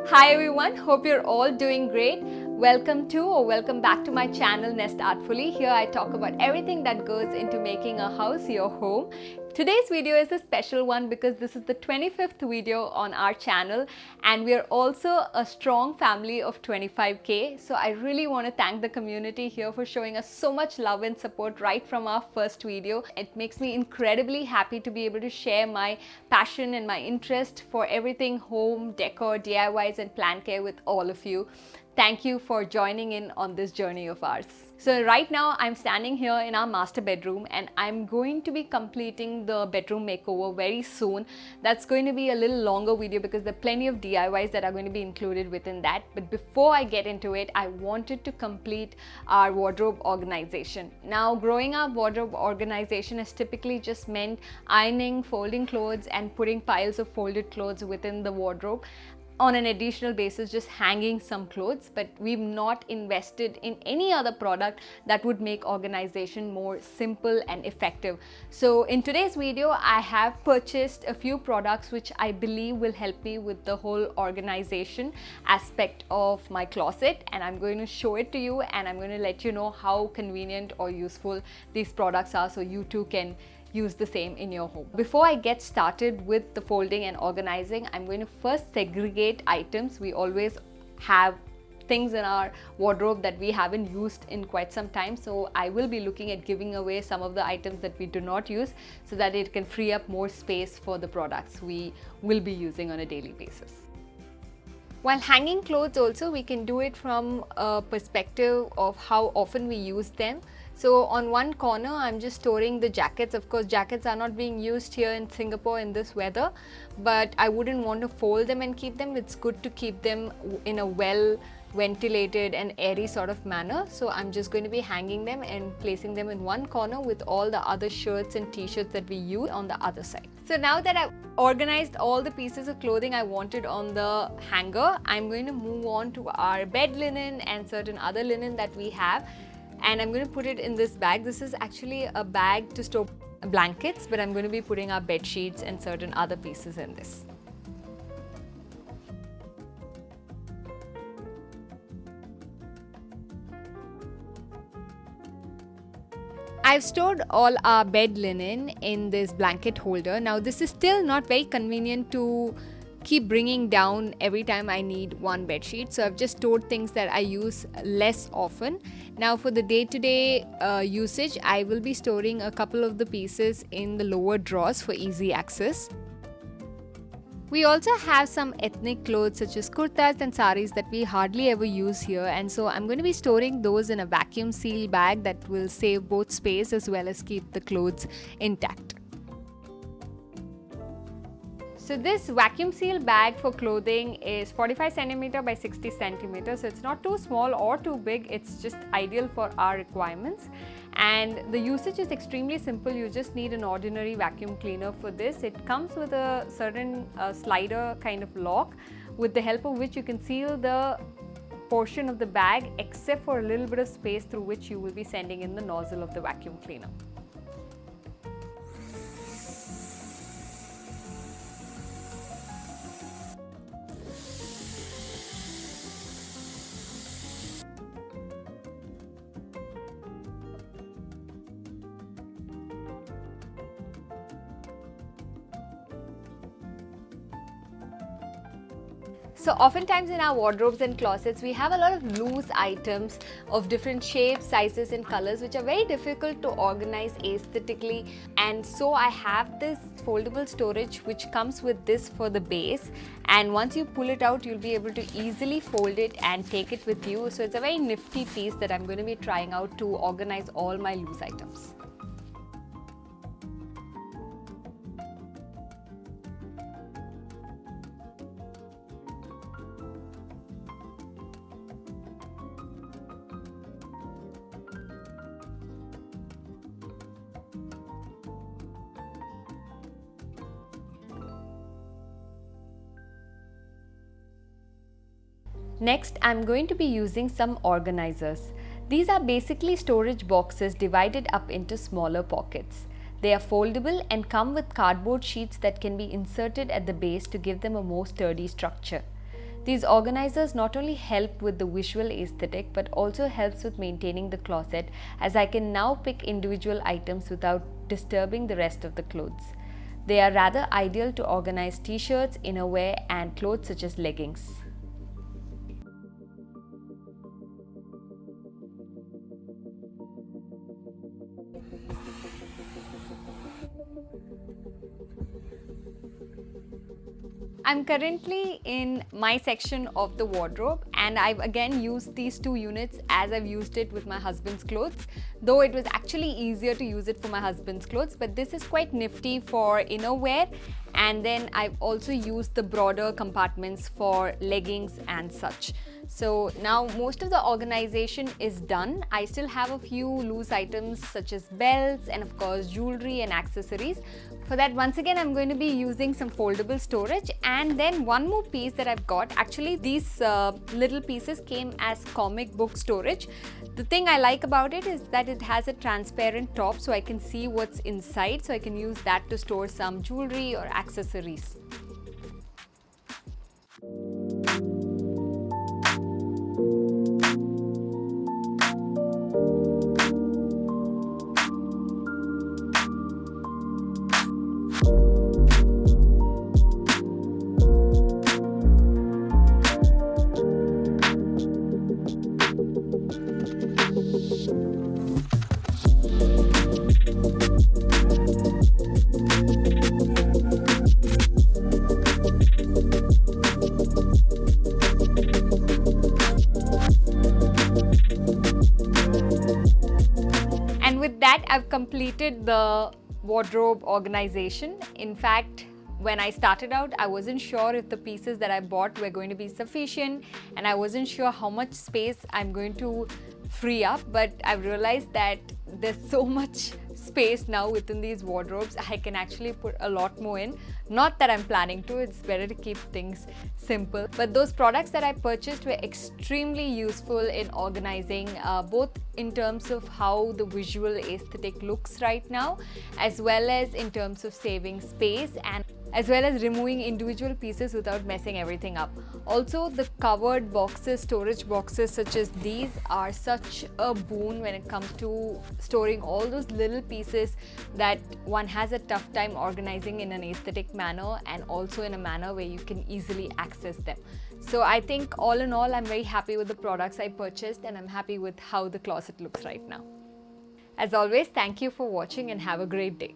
Hi everyone, hope you're all doing great. Welcome back to my channel Nest Artfully. Here I talk about everything that goes into making a house your home. Today's video is a special one because this is the 25th video on our channel and we are also a strong family of 25k. So I really want to thank the community here for showing us so much love and support right from our first video. It makes me incredibly happy to be able to share my passion and my interest for everything home, decor, DIYs and plant care with all of you. Thank you for joining in on this journey of ours. So right now I'm standing here in our master bedroom and I'm going to be completing the bedroom makeover very soon. That's going to be a little longer video because there are plenty of DIYs that are going to be included within that. But before I get into it, I wanted to complete our wardrobe organization. Now, growing up, wardrobe organization has typically just meant ironing, folding clothes and putting piles of folded clothes within the wardrobe. On an additional basis, just hanging some clothes, but we've not invested in any other product that would make organization more simple and effective. So in today's video, I have purchased a few products which I believe will help me with the whole organization aspect of my closet, and I'm going to show it to you and I'm going to let you know how convenient or useful these products are so you too can use the same in your home. Before I get started with the folding and organizing, I'm going to first segregate items. We always have things in our wardrobe that we haven't used in quite some time, so I will be looking at giving away some of the items that we do not use so that it can free up more space for the products we will be using on a daily basis. While hanging clothes also, we can do it from a perspective of how often we use them. So on one corner, I'm just storing the jackets. Of course, jackets are not being used here in Singapore in this weather, but I wouldn't want to fold them and keep them. It's good to keep them in a well ventilated and airy sort of manner. So I'm just going to be hanging them and placing them in one corner with all the other shirts and t-shirts that we use on the other side. So now that I've organized all the pieces of clothing I wanted on the hanger, I'm going to move on to our bed linen and certain other linen that we have. And I'm going to put it in this bag. This is actually a bag to store blankets, but I'm going to be putting our bed sheets and certain other pieces in this. I've stored all our bed linen in this blanket holder. Now this is still not very convenient to keep bringing down every time I need one bed sheet, so I've just stored things that I use less often. Now for the day-to-day usage, I will be storing a couple of the pieces in the lower drawers for easy access. We also have some ethnic clothes such as kurtas and saris that we hardly ever use here, and so I'm going to be storing those in a vacuum seal bag that will save both space as well as keep the clothes intact. So this vacuum seal bag for clothing is 45 cm by 60 cm. So it's not too small or too big. It's just ideal for our requirements. And the usage is extremely simple. You just need an ordinary vacuum cleaner for this. It comes with a certain slider kind of lock with the help of which you can seal the portion of the bag except for a little bit of space through which you will be sending in the nozzle of the vacuum cleaner. So oftentimes in our wardrobes and closets, we have a lot of loose items of different shapes, sizes and colors which are very difficult to organize aesthetically. And so I have this foldable storage which comes with this for the base, and once you pull it out, you'll be able to easily fold it and take it with you. So it's a very nifty piece that I'm going to be trying out to organize all my loose items. Next, I'm going to be using some organizers. These are basically storage boxes divided up into smaller pockets. They are foldable and come with cardboard sheets that can be inserted at the base to give them a more sturdy structure. These organizers not only help with the visual aesthetic but also helps with maintaining the closet, as I can now pick individual items without disturbing the rest of the clothes. They are rather ideal to organize t-shirts, innerwear and clothes such as leggings. I'm currently in my section of the wardrobe, and I've again used these two units as I've used it with my husband's clothes, though it was actually easier to use it for my husband's clothes, but this is quite nifty for innerwear. And then I've also used the broader compartments for leggings and such. So now most of the organization is done. I still have a few loose items such as belts and of course jewelry and accessories. For that, once again, I'm going to be using some foldable storage. And then one more piece that I've got, actually these little pieces came as comic book storage. The thing I like about it is that it has a transparent top, so I can see what's inside, so I can use that to store some jewelry or accessories. And with that, I've completed the wardrobe organization. In fact, when I started out, I wasn't sure if the pieces that I bought were going to be sufficient, and I wasn't sure how much space I'm going to free up, but I've realized that there's so much space now within these wardrobes. I can actually put a lot more in. Not that I'm planning to, it's better to keep things simple. But those products that I purchased were extremely useful in organizing, both in terms of how the visual aesthetic looks right now, as well as in terms of saving space and as well as removing individual pieces without messing everything up. Also, the covered boxes, storage boxes such as these are such a boon when it comes to storing all those little pieces that one has a tough time organizing in an aesthetic manner, and also in a manner where you can easily access them. So I think all in all, I'm very happy with the products I purchased, and I'm happy with how the closet looks right now. As always, thank you for watching and have a great day.